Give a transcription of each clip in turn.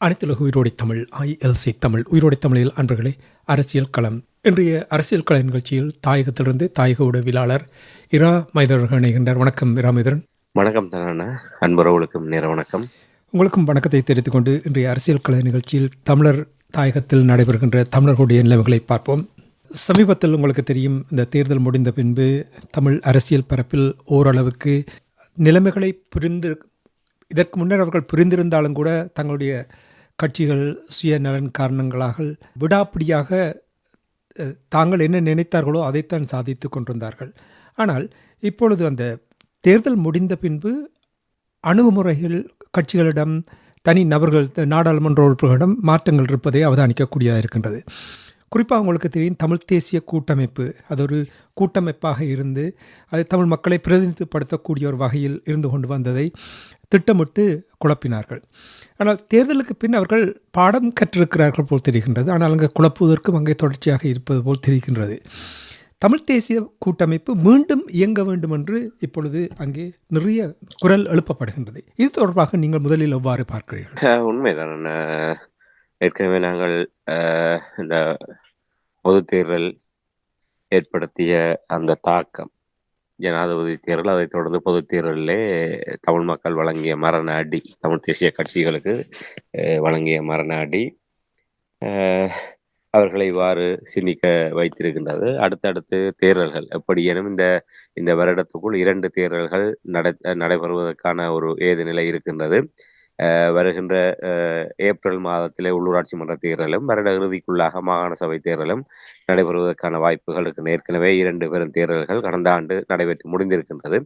அனைத்துலக உயிரோடை தமிழ் ILC தமிழ் உயிரோடை தமிழில் அன்பர்களே, அரசியல் களம். இன்றைய அரசியல் கள நிகழ்ச்சியில் தாயகத்திலிருந்து தாயக உடவியலாளர் இரா மைதர்கள் இணைகின்றார். வணக்கம் இரா மைதரன். வணக்கம் தானண்ணா, அன்புறவுகளுக்கும் நேர வணக்கம். உங்களுக்கும் வணக்கத்தை தெரிவித்துக் கொண்டு இன்றைய அரசியல் கள நிகழ்ச்சியில் தமிழர் தாயகத்தில் நடைபெறுகின்ற தமிழர்களுடைய நிலைமைகளை பார்ப்போம். சமீபத்தில் உங்களுக்கு தெரியும், இந்த தேர்தல் முடிந்த பின்பு தமிழ் அரசியல் பரப்பில் ஓரளவுக்கு நிலைமைகளை இதற்கு முன்னர் அவர்கள் புரிந்திருந்தாலும் கூட தங்களுடைய கட்சிகள் சுயநலன் காரணங்களாக விடாப்பிடியாக தாங்கள் என்ன நினைத்தார்களோ அதைத்தான் சாதித்து கொண்டிருந்தார்கள். ஆனால் இப்பொழுது அந்த தேர்தல் முடிந்த பின்பு அணுகுமுறைகள் கட்சிகளிடம், தனி நபர்கள், நாடாளுமன்ற உறுப்பினர்களிடம் மாற்றங்கள் இருப்பதை அவதானிக்கக்கூடியதாக இருக்கின்றது. குறிப்பாக உங்களுக்கு தெரியும், தமிழ் தேசிய கூட்டமைப்பு அது ஒரு கூட்டமைப்பாக இருந்து அது தமிழ் மக்களை பிரதிநிதித்துவப்படுத்தக்கூடிய ஒரு வகையில் இருந்து கொண்டு வந்ததை திட்டமிட்டு குழப்பினார்கள். ஆனால் தேர்தலுக்கு பின் அவர்கள் பாடம் கற்றிருக்கிறார்கள் போல் தெரிகின்றது. ஆனால் அங்கே குழப்புவதற்கும் அங்கே தொடர்ச்சியாக இருப்பது போல் தெரிகின்றது. தமிழ் தேசிய கூட்டமைப்பு மீண்டும் இயங்க வேண்டும் என்று இப்பொழுது அங்கே நிறைய குரல் எழுப்பப்படுகின்றது. இது தொடர்பாக நீங்கள் முதலில் எவ்வாறு பார்க்கிறீர்கள்? உண்மைதான். ஏற்கனவே நாங்கள் இந்த பொது தேர்தல் ஏற்படுத்திய அந்த தாக்கம், ஜனாதிபதி தேர்தல், அதைத் தொடர்ந்து பொது தேர்தலிலே தமிழ் மக்கள் வழங்கிய மரண அடி, தமிழ் தேசிய கட்சிகளுக்கு வழங்கிய மரண அடி அவர்களை இவ்வாறு சிந்திக்க வைத்திருக்கின்றது. அடுத்தடுத்து தேர்தல்கள் எப்படியேனும் இந்த வருடத்துக்குள் 2 தேர்தல்கள் நடைபெறுவதற்கான ஒரு ஏது நிலை இருக்கின்றது. வருகின்ற ஏப்ரல் மாதத்திலே உள்ளூராட்சி மன்ற தேர்தலும் வருட இறுதிக்குள்ளாக மாகாண சபை தேர்தலும் நடைபெறுவதற்கான வாய்ப்புகள் இருக்கு. ஏற்கனவே 2 பெரும் தேர்தல்கள் கடந்த ஆண்டு நடைபெற்று முடிந்திருக்கின்றது.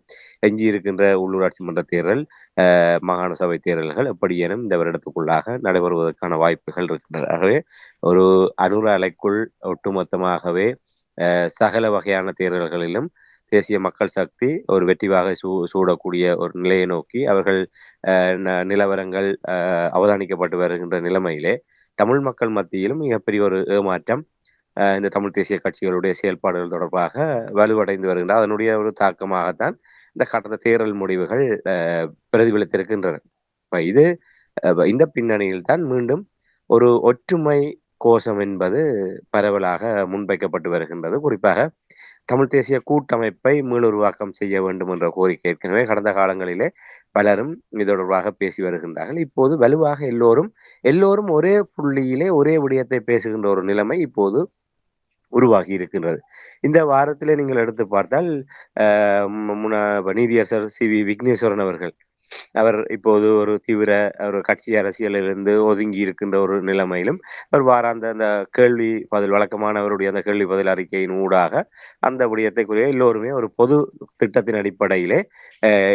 எஞ்சி இருக்கின்ற உள்ளூராட்சி மன்ற தேர்தல், மாகாண சபை தேர்தல்கள் எப்படியேனும் இந்த வருடத்துக்குள்ளாக நடைபெறுவதற்கான வாய்ப்புகள் இருக்கின்றது. ஆகவே ஒரு அனுர அலைக்குள் ஒட்டுமொத்தமாகவே சகல வகையான தேர்தல்களிலும் தேசிய மக்கள் சக்தி ஒரு வெற்றிவாக சூடக்கூடிய ஒரு நிலையை நோக்கி அவர்கள் நிலவரங்கள் அவதானிக்கப்பட்டு வருகின்ற நிலைமையிலே தமிழ் மக்கள் மத்தியிலும் மிகப்பெரிய ஒரு ஏமாற்றம் இந்த தமிழ் தேசிய கட்சிகளுடைய செயல்பாடுகள் தொடர்பாக வலுவடைந்து வருகின்ற அதனுடைய ஒரு தாக்கமாகத்தான் இந்த கடந்த தேர்தல் முடிவுகள் பிரதிபலித்திருக்கின்றன. இந்த பின்னணியில் தான் மீண்டும் ஒரு ஒற்றுமை கோஷம் என்பது பரவலாக முன்வைக்கப்பட்டு வருகின்றது. குறிப்பாக தமிழ் தேசிய கூட்டமைப்பை மீளுருவாக்கம் செய்ய வேண்டும் என்ற கோரிக்கை ஏற்கனவே கடந்த காலங்களிலே பலரும் இது தொடர்பாக பேசி வருகின்றார்கள். இப்போது வலுவாக எல்லோரும் ஒரே புள்ளியிலே ஒரே விடயத்தை பேசுகின்ற ஒரு நிலைமை இப்போது உருவாகி இருக்கின்றது. இந்த வாரத்திலே நீங்கள் எடுத்து பார்த்தால் நீதியரசர் CV விக்னேஸ்வரன் அவர் இப்போது ஒரு தீவிர ஒரு கட்சி அரசியலிலிருந்து ஒதுங்கி இருக்கின்ற ஒரு நிலைமையிலும் அவர் வாராந்த அந்த கேள்வி பதில், வழக்கமானவருடைய அந்த கேள்வி பதில் அறிக்கையின் ஊடாக அந்த விடயத்தைக்குரிய எல்லோருமே ஒரு பொது திட்டத்தின் அடிப்படையிலே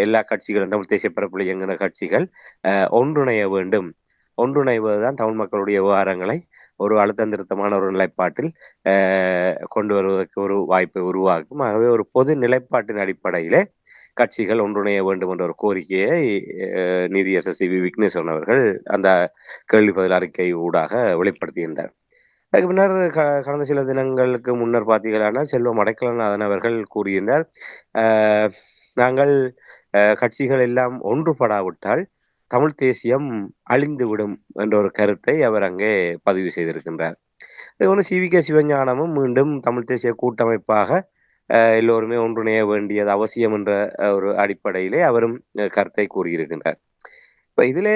எல்லா கட்சிகளும், தமிழ் தேசிய பரப்புல இயங்கின கட்சிகள் ஒன்றிணைய வேண்டும். ஒன்றிணைவதுதான் தமிழ் மக்களுடைய விவகாரங்களை ஒரு அழுத்தம் திருத்தமான ஒரு நிலைப்பாட்டில் கொண்டு வருவதற்கு ஒரு வாய்ப்பை உருவாக்கும். ஆகவே ஒரு பொது நிலைப்பாட்டின் அடிப்படையிலே கட்சிகள் ஒன்றிணைய வேண்டும் என்ற ஒரு கோரிக்கையை நீதியரசர் CV விக்னேஸ்வரன் அவர்கள் அந்த கேள்வி பதில் அறிக்கை ஊடாக வெளிப்படுத்தியிருந்தார். அதுக்கு பின்னர் கடந்த சில தினங்களுக்கு முன்னர் பார்த்தீங்களானால் செல்வம் அடைக்கலநாதன் அவர்கள் கூறியிருந்தார், நாங்கள் கட்சிகள் எல்லாம் ஒன்றுபடாவிட்டால் தமிழ் தேசியம் அழிந்துவிடும் என்ற ஒரு கருத்தை அவர் அங்கே பதிவு செய்திருக்கின்றார். அதுபோல CVK சிவஞானமும் மீண்டும் தமிழ் தேசிய கூட்டமைப்பாக எல்லோருமே ஒன்றிணைய வேண்டியது அவசியம் என்ற ஒரு அடிப்படையிலே அவரும் கருத்தை கூறியிருக்கின்றார். இப்ப இதிலே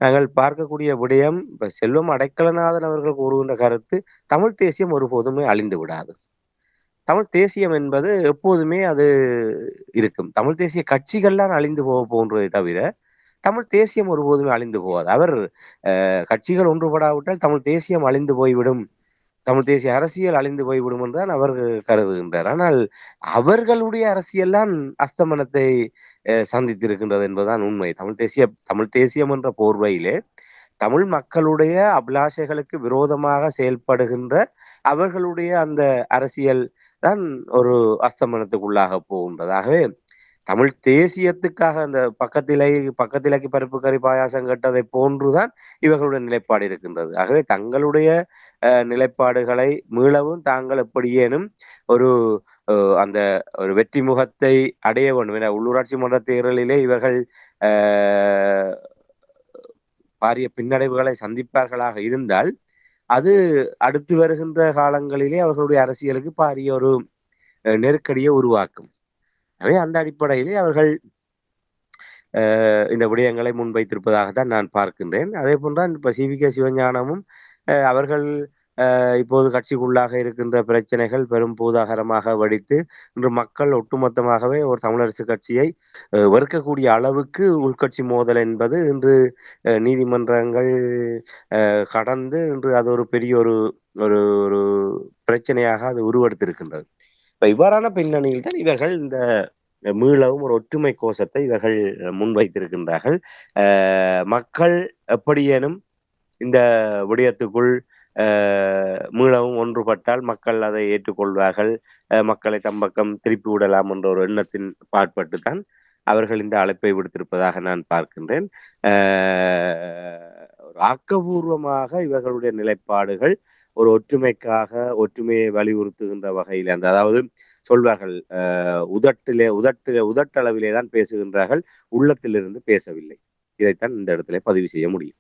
நாங்கள் பார்க்கக்கூடிய விடயம், இப்ப செல்வம் அடைக்கலநாதன் அவர்கள் கூறுகின்ற கருத்து, தமிழ் தேசியம் ஒருபோதுமே அழிந்து விடாது. தமிழ் தேசியம் என்பது எப்போதுமே அது இருக்கும். தமிழ் தேசிய கட்சிகள்லாம் அழிந்து போன்றதை தவிர தமிழ் தேசியம் ஒருபோதுமே அழிந்து போகாது. அவர் கட்சிகள் ஒன்றுபடாவிட்டால் தமிழ் தேசியம் அழிந்து போய்விடும், தமிழ் தேசிய அரசியல் அழிந்து போய்விடும் என்றுதான் அவர் கருதுகின்றார். ஆனால் அவர்களுடைய அரசியல் தான் அஸ்தமனத்தை சந்தித்திருக்கின்றது என்பதுதான் உண்மை. தமிழ் தேசியம் என்ற போர்வையிலே தமிழ் மக்களுடைய அபிலாஷைகளுக்கு விரோதமாக செயல்படுகின்ற அவர்களுடைய அந்த அரசியல் தான் ஒரு அஸ்தமனத்துக்குள்ளாக போகின்றது. ஆகவே தமிழ் தேசியத்துக்காக அந்த பக்கத்திலைக்கு பருப்பு கறி பாயாசம் கட்டதை போன்றுதான் இவர்களுடைய நிலைப்பாடு இருக்கின்றது. ஆகவே தங்களுடைய நிலைப்பாடுகளை மீளவும் தாங்கள் எப்படியேனும் ஒரு அந்த ஒரு வெற்றி முகத்தை அடைய வேண்டும் என உள்ளூராட்சி மன்ற தேர்தலிலே இவர்கள் பாரிய பின்னடைவுகளை சந்திப்பார்களாக இருந்தால் அது அடுத்து வருகின்ற காலங்களிலே அவர்களுடைய அரசியலுக்கு பாரிய ஒரு நெருக்கடியை உருவாக்கும். எனவே அந்த அடிப்படையிலே அவர்கள் இந்த விடயங்களை முன்வைத்திருப்பதாகத்தான் நான் பார்க்கின்றேன். அதே போன்றான் இப்ப சிவிகே சிவஞானமும் அவர்கள் இப்போது கட்சிக்குள்ளாக இருக்கின்ற பிரச்சனைகள் பெரும் பூதாகரமாக வெடித்து இன்று மக்கள் ஒட்டுமொத்தமாகவே ஒரு தமிழரசு கட்சியை வெறுக்கக்கூடிய அளவுக்கு உள்கட்சி மோதல் என்பது இன்று நீதிமன்றங்கள் கடந்து இன்று அது ஒரு பெரிய ஒரு ஒரு ஒரு பிரச்சனையாக அது உருவெடுத்திருக்கின்றது. இப்ப இவ்வாறான பின்னணியில் தான் இவர்கள் இந்த மீளவும் ஒரு ஒற்றுமை கோஷத்தை இவர்கள் முன்வைத்திருக்கின்றார்கள். மக்கள் எப்படியேனும் இந்த விடயத்துக்குள் மீளவும் ஒன்றுபட்டால் மக்கள் அதை ஏற்றுக்கொள்வார்கள், மக்களை தம்பக்கம் திருப்பி விடலாம் என்ற ஒரு எண்ணத்தின் பாற்பட்டுத்தான் அவர்கள் இந்த அழைப்பை விடுத்திருப்பதாக நான் பார்க்கின்றேன். ஆக்கபூர்வமாக இவர்களுடைய நிலைப்பாடுகள் ஒரு ஒற்றுமையை வலியுறுத்துகின்ற வகையில் அந்த அதாவது சொல்வார்கள் உதட்டளவிலே தான் பேசுகின்றார்கள், உள்ளத்திலிருந்து பேசவில்லை. இதைத்தான் இந்த இடத்துல பதிவு செய்ய முடியும்.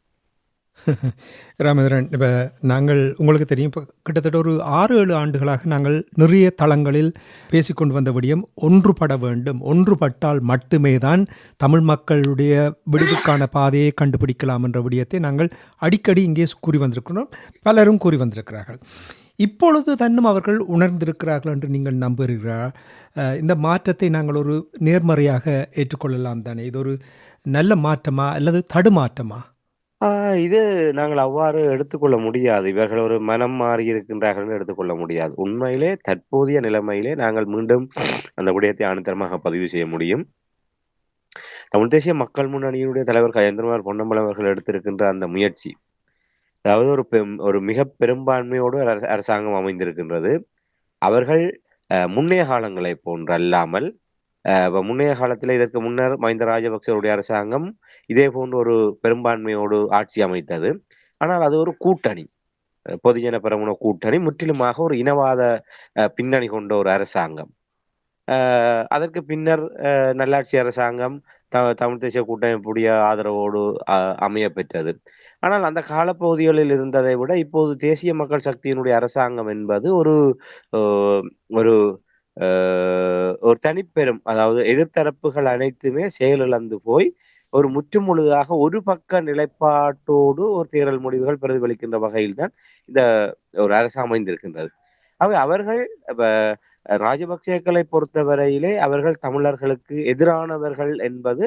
ராமேந்திரன், இப்போ நாங்கள் உங்களுக்கு தெரியும், இப்போ கிட்டத்தட்ட ஒரு 6-7 ஆண்டுகளாக நாங்கள் நிறைய தளங்களில் பேசிக்கொண்டு வந்த விடயம் ஒன்றுபட வேண்டும், ஒன்றுபட்டால் மட்டுமே தான் தமிழ் மக்களுடைய விடுதலுக்கான பாதையை கண்டுபிடிக்கலாம் என்ற விடயத்தை நாங்கள் அடிக்கடி இங்கே கூறி வந்திருக்கிறோம், பலரும் கூறி வந்திருக்கிறார்கள். இப்பொழுது தன்னும் அவர்கள் உணர்ந்திருக்கிறார்கள் என்று நீங்கள் நம்புகிறீர்களா? இந்த மாற்றத்தை நாங்கள் ஒரு நேர்மறையாக ஏற்றுக்கொள்ளலாம் தானே? இது ஒரு நல்ல மாற்றமா அல்லது தடுமாற்றமா? இது நாங்கள் அவ்வாறு எடுத்துக்கொள்ள முடியாது. இவர்கள் ஒரு மனம் மாறி இருக்கின்றார்கள் எடுத்துக்கொள்ள முடியாது. உண்மையிலே தற்போதைய நிலைமையிலே நாங்கள் மீண்டும் அந்த விடயத்தை ஆணித்தரமாக பதிவு செய்ய முடியும். தமிழ் தேசிய மக்கள் முன்னணியினுடைய தலைவர் கஜேந்திரகுமார் பொன்னம்பலம் அவர்கள் எடுத்திருக்கின்ற அந்த முயற்சி, அதாவது ஒரு மிக பெரும்பான்மையோடு அரசாங்கம் அமைந்திருக்கின்றது. அவர்கள் முன்னைய காலங்களை போன்று அல்லாமல் முன்னைய காலத்தில் இதற்கு முன்னர் மஹிந்த ராஜபக்சவுடைய அரசாங்கம் இதே போன்று ஒரு பெரும்பான்மையோடு ஆட்சி அமைத்தது. ஆனால் அது ஒரு கூட்டணி, பொதுஜன பெரமுன கூட்டணி, முற்றிலுமாக ஒரு இனவாத பின்னணி கொண்ட ஒரு அரசாங்கம். அதற்கு பின்னர் நல்லாட்சி அரசாங்கம் தமிழ் தேசிய கூட்டமைப்புடைய ஆதரவோடு அமைய பெற்றது. ஆனால் அந்த காலப்பகுதிகளில் இருந்ததை விட இப்போது தேசிய மக்கள் சக்தியினுடைய அரசாங்கம் என்பது ஒரு ஒரு ஒரு தனிப்பெரும், அதாவது எதிர்த்தரப்புகள் அனைத்துமே செயலிழந்து போய் ஒரு முற்றுமுழுதாக ஒரு பக்க நிலைப்பாட்டோடு ஒரு தேர்தல் முடிவுகள் பிரதிபலிக்கின்ற வகையில் தான் இந்த ஒரு அரசு அமைந்திருக்கின்றது. அவர்கள் ராஜபக்சேக்களை பொறுத்தவரையிலே அவர்கள் தமிழர்களுக்கு எதிரானவர்கள் என்பது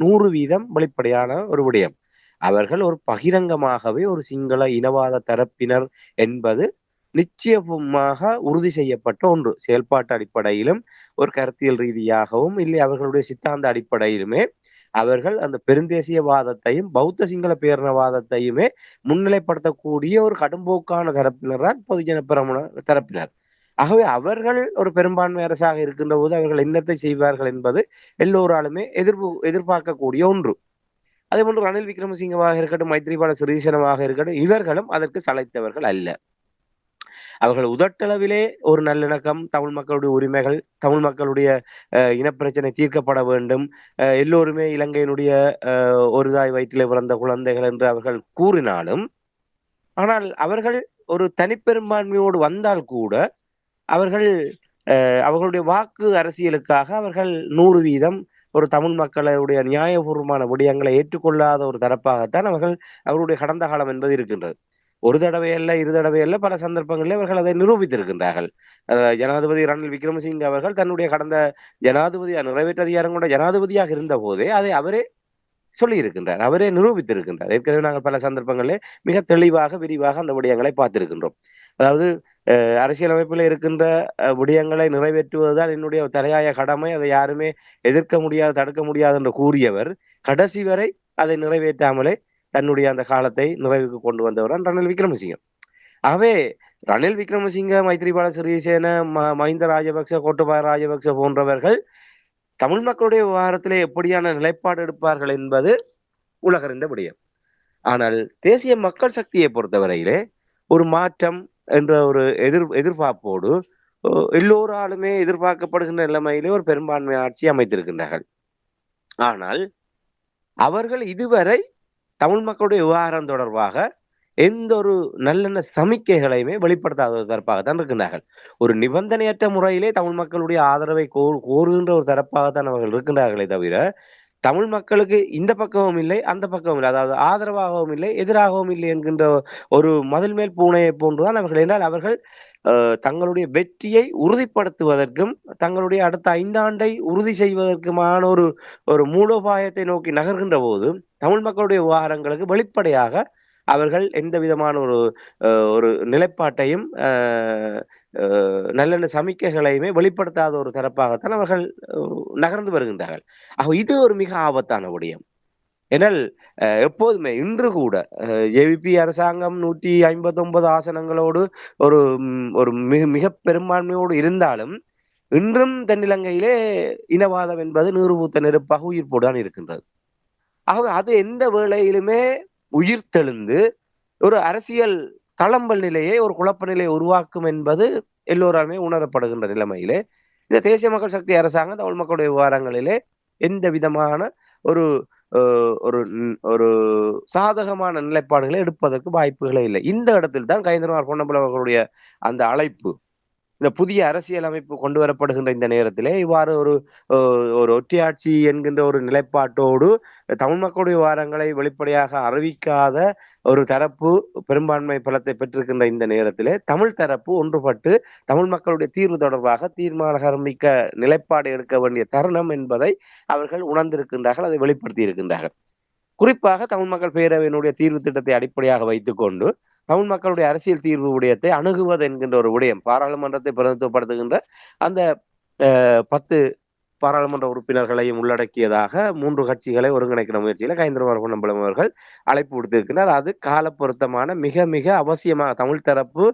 100% வெளிப்படையான ஒரு விடயம். அவர்கள் ஒரு பகிரங்கமாகவே ஒரு சிங்கள இனவாத தரப்பினர் என்பது நிச்சயமாக உறுதி செய்யப்பட்ட ஒன்று. செயல்பாட்டு அடிப்படையிலும் ஒரு கருத்தியல் ரீதியாகவும் இல்லை அவர்களுடைய சித்தாந்த அடிப்படையிலுமே அவர்கள் அந்த பெருந்தேசியவாதத்தையும் பௌத்த சிங்கள பேரினவாதத்தையுமே முன்னிலைப்படுத்தக்கூடிய ஒரு கடும்போக்கான தரப்பினர் பொதுஜன பெரமுன தரப்பினர். ஆகவே அவர்கள் ஒரு பெரும்பான்மை அரசாக இருக்கின்ற போது அவர்கள் என்னத்தை செய்வார்கள் என்பது எல்லோராலுமே எதிர்பார்க்கக்கூடிய ஒன்று. அதே போன்று ரணில் விக்ரமசிங்கவாக இருக்கட்டும், மைத்ரிபால சிறிசேனவாக இருக்கட்டும், இவர்களும் அதற்கு சளைத்தவர்கள் அல்ல. அவர்கள் உதட்டளவிலே ஒரு நல்லிணக்கம், தமிழ் மக்களுடைய உரிமைகள், தமிழ் மக்களுடைய இனப்பிரச்சனை தீர்க்கப்பட வேண்டும், எல்லோருமே இலங்கையினுடைய ஒரு தாய் வயிற்றிலே பிறந்த குழந்தைகள் என்று அவர்கள் கூறினாலும், ஆனால் அவர்கள் ஒரு தனிப்பெரும்பான்மையோடு வந்தால் கூட அவர்கள் அவர்களுடைய வாக்கு அரசியலுக்காக அவர்கள் 100% ஒரு தமிழ் மக்களுடைய நியாயபூர்வமான விடயங்களை ஏற்றுக்கொள்ளாத ஒரு தரப்பாகத்தான் அவர்களுடைய கடந்த காலம் என்பது இருக்கின்றது. ஒரு தடவை அல்ல, 2 தடவை அல்ல, பல சந்தர்ப்பங்களில் அவர்கள் அதை நிரூபித்திருக்கின்றார்கள். ஜனாதிபதி ரணில் விக்ரமசிங்க அவர்கள் தன்னுடைய கடந்த நிறைவேற்று அதிகாரம் கொண்ட ஜனாதிபதியாக இருந்த போதே அதை அவரே சொல்லி இருக்கின்றார், அவரே நிரூபித்திருக்கின்றார். ஏற்கனவே நாங்கள் பல சந்தர்ப்பங்களிலே மிக தெளிவாக விரிவாக அந்த விடயங்களை பார்த்திருக்கின்றோம். அதாவது அரசியலமைப்பில் இருக்கின்ற விடயங்களை நிறைவேற்றுவதுதான் என்னுடைய தலையாய கடமை, அதை யாருமே எதிர்க்க முடியாது, தடுக்க முடியாது என்று கூறியவர் கடைசி வரை அதை நிறைவேற்றாமலே தன்னுடைய அந்த காலத்தை நிறைவுக்கு கொண்டு வந்தவர் ரணில் விக்ரமசிங்க. ஆகவே ரணில் விக்ரமசிங்க, மைத்ரிபால சிறிசேன, மஹிந்த ராஜபக்ச, கோட்டபாய ராஜபக்ச போன்றவர்கள் தமிழ் மக்களுடைய விவகாரத்திலே எப்படியான நிலைப்பாடு எடுப்பார்கள் என்பது உலகறிந்த விடயம். ஆனால் தேசிய மக்கள் சக்தியை பொறுத்தவரையிலே ஒரு மாற்றம் என்ற ஒரு எதிர்பார்ப்போடு எல்லோராலுமே எதிர்பார்க்கப்படுகின்ற நிலைமையிலே ஒரு பெரும்பான்மை ஆட்சி அமைத்திருக்கின்றார்கள். ஆனால் அவர்கள் இதுவரை தமிழ் மக்களுடைய விவகாரம் தொடர்பாக எந்த ஒரு நல்லெண்ண சமிக்கைகளையுமே வெளிப்படுத்தாத ஒரு தரப்பாகத்தான் இருக்கின்றார்கள். ஒரு நிபந்தனையற்ற முறையிலே தமிழ் மக்களுடைய ஆதரவை கோருகின்ற ஒரு தரப்பாகத்தான் அவர்கள் இருக்கின்றார்களே தவிர, தமிழ் மக்களுக்கு இந்த பக்கமும் இல்லை, அந்த பக்கமும் இல்லை, அதாவது ஆதரவாகவும் இல்லை, எதிராகவும் இல்லை என்கின்ற ஒரு மதில் மேல் பூனையை போன்றுதான் அவர்கள். என்றால் அவர்கள் தங்களுடைய வெற்றியை உறுதிப்படுத்துவதற்கும் தங்களுடைய அடுத்த 5 ஆண்டை உறுதி செய்வதற்குமான ஒரு மூலோபாயத்தை நோக்கி நகர்கின்ற போது தமிழ் மக்களுடைய விவகாரங்களுக்கு வெளிப்படையாக அவர்கள் எந்த விதமான ஒரு நிலைப்பாட்டையும் நல்லெண்ண சமிக்கைகளையுமே வெளிப்படுத்தாத ஒரு தரப்பாகத்தான் அவர்கள் நகர்ந்து வருகின்றார்கள். இது ஒரு மிக ஆபத்தான விடயம். ஏனால் எப்போதுமே இன்று கூட ஏவிபி அரசாங்கம் 159 ஆசனங்களோடு ஒரு ஒரு மிக பெரும்பான்மையோடு இருந்தாலும் இன்றும் தென்னிலங்கையிலே இனவாதம் என்பது நீறுபூத்த நெருப்பாக உயிர்ப்போடுதான் இருக்கின்றது. அது எந்த வேளையிலுமே உயிர்த்தெழுந்து ஒரு அரசியல் தளம்பல் நிலையை, ஒரு குழப்ப நிலையை உருவாக்கும் என்பது எல்லோராலுமே உணரப்படுகின்ற நிலைமையிலே இந்த தேசிய மக்கள் சக்தி அரசாங்கம் தமிழ் மக்களுடைய விவகாரங்களிலே எந்த விதமான ஒரு ஒரு சாதகமான நிலைப்பாடுகளை எடுப்பதற்கு வாய்ப்புகளே இல்லை. இந்த இடத்தில் தான் கஜேந்திரகுமார் பொன்னம்பலம் அவர்களுடைய அந்த அழைப்பு, இந்த புதிய அரசியல் அமைப்பு கொண்டு வரப்படுகின்ற இந்த நேரத்திலே இவ்வாறு ஒரு ஒற்றையாட்சி என்கின்ற ஒரு நிலைப்பாட்டோடு தமிழ் மக்களுடைய விவகாரங்களை வெளிப்படையாக அறிவிக்காத ஒரு தரப்பு பெரும்பான்மை பலத்தை பெற்றிருக்கின்ற இந்த நேரத்திலே தமிழ் தரப்பு ஒன்றுபட்டு தமிழ் மக்களுடைய தீர்வு தொடர்பாக தீர்மானமிக்க நிலைப்பாடு எடுக்க வேண்டிய தருணம் என்பதை அவர்கள் உணர்ந்திருக்கின்றார்கள், அதை வெளிப்படுத்தி இருக்கின்றார்கள். குறிப்பாக தமிழ் மக்கள் பேரவையினுடைய தீர்வு திட்டத்தை அடிப்படையாக வைத்துக்கொண்டு தமிழ் மக்களுடைய அரசியல் தீர்வு விடயத்தை அணுகுவது என்கின்ற ஒரு விடயம், பாராளுமன்றத்தை பிரதிநிதித்துவப்படுத்துகின்ற அந்த 10 பாராளுமன்ற உறுப்பினர்களையும் உள்ளடக்கியதாக 3 கட்சிகளை ஒருங்கிணைக்கிற முயற்சியில கஜேந்திரகுமார் பொன்னம்பலம் அவர்கள் அழைப்பு விடுத்திருக்கிறார். அது கால பொருத்தமான மிக மிக அவசியமாக தமிழ் தரப்பு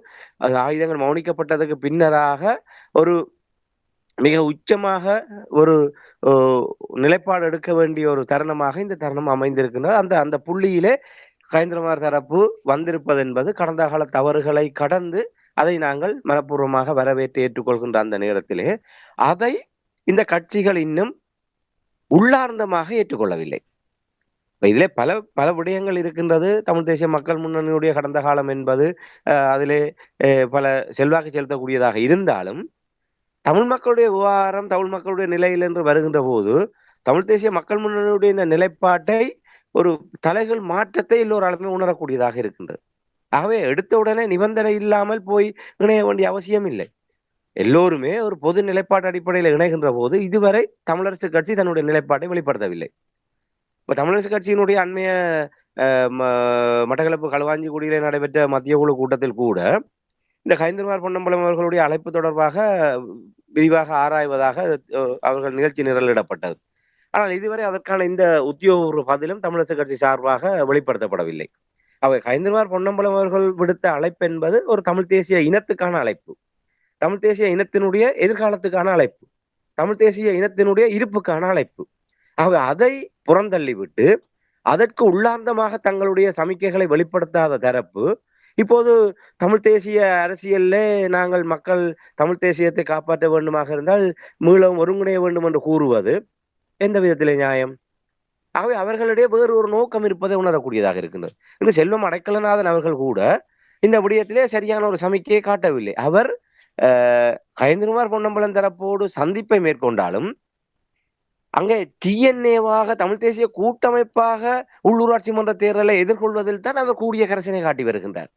ஆயுதங்கள் மௌனிக்கப்பட்டதுக்கு பின்னராக ஒரு மிக உச்சமாக ஒரு நிலைப்பாடு எடுக்க வேண்டிய ஒரு தருணமாக இந்த தருணம் அமைந்திருக்கின்றது. அந்த புள்ளியிலே கஜேந்திரகுமார் தரப்பு வந்திருப்பது என்பது கடந்த கால தவறுகளை கடந்து அதை நாங்கள் மனப்பூர்வமாக வரவேற்று ஏற்றுக்கொள்கின்ற அந்த நேரத்திலே அதை இந்த கட்சிகள் இன்னும் உள்ளார்ந்தமாக ஏற்றுக்கொள்ளவில்லை. இதிலே பல விடயங்கள் இருக்கின்றது. தமிழ் தேசிய மக்கள் முன்னணியுடைய கடந்த காலம் என்பது அதிலே பல செல்வாக்கு செலுத்தக்கூடியதாக இருந்தாலும் தமிழ் மக்களுடைய விவகாரம், தமிழ் மக்களுடைய நிலையில் என்று வருகின்ற போது தமிழ் தேசிய மக்கள் முன்னணியுடைய இந்த நிலைப்பாட்டை ஒரு தலைகள் மாற்றத்தை எல்லோராலுமே உணரக்கூடியதாக இருக்கின்றது. ஆகவே எடுத்த உடனே நிபந்தனை இல்லாமல் போய் இணைய வேண்டிய அவசியம் இல்லை. எல்லோருமே ஒரு பொது நிலைப்பாட்டு அடிப்படையில் இணைகின்ற போது இதுவரை தமிழரசு கட்சி தன்னுடைய நிலைப்பாட்டை வெளிப்படுத்தவில்லை. இப்ப தமிழரசு கட்சியினுடைய அண்மைய மட்டக்களப்பு களுவாஞ்சிக்குடியிலே நடைபெற்ற மத்திய குழு கூட்டத்தில் கூட இந்த கஜேந்திரகுமார் பொன்னம்பலம் அவர்களுடைய அழைப்பு தொடர்பாக விரிவாக ஆராய்வதாக அவர்கள் நிகழ்ச்சி நிரலிடப்பட்டது. ஆனால் இதுவரை அதற்கான இந்த உத்தியோக பதிலும் தமிழரசு கட்சி சார்பாக வெளிப்படுத்தப்படவில்லை. கஜேந்திரகுமார் பொன்னம்பலம் அவர்கள் விடுத்த அழைப்பு என்பது ஒரு தமிழ் தேசிய இனத்துக்கான அழைப்பு, தமிழ் தேசிய இனத்தினுடைய எதிர்காலத்துக்கான அழைப்பு, தமிழ் தேசிய இனத்தினுடைய இருப்புக்கான அழைப்பு. அதை புறந்தள்ளிவிட்டு அதற்கு உள்ளார்ந்தமாக தங்களுடைய சமிக்கைகளை வெளிப்படுத்தாத தரப்பு இப்போது தமிழ் தேசிய அரசியல்லே நாங்கள் மக்கள் தமிழ் தேசியத்தை காப்பாற்ற வேண்டுமாக இருந்தால் மீளவும் ஒருங்கிணைய வேண்டும் என்று கூறுவது எந்த விதத்திலே நியாயம்? ஆகவே அவர்களுடைய வேறு ஒரு நோக்கம் இருப்பதை உணரக்கூடியதாக இருக்கின்றது. இன்று செல்வம் அடைக்கலநாதன் அவர்கள் கூட இந்த விடயத்திலே சரியான ஒரு சமிக்கையை காட்டவில்லை. அவர் கஜேந்திரகுமார் பொன்னம்பலம் தரப்போடு சந்திப்பை மேற்கொண்டாலும் அங்கே டிஎன்ஏவாக தமிழ் தேசிய கூட்டமைப்பாக உள்ளூராட்சி மன்ற தேர்தலை எதிர்கொள்வதில் தான் அவர் கூடிய கரசனை காட்டி வருகின்றார்.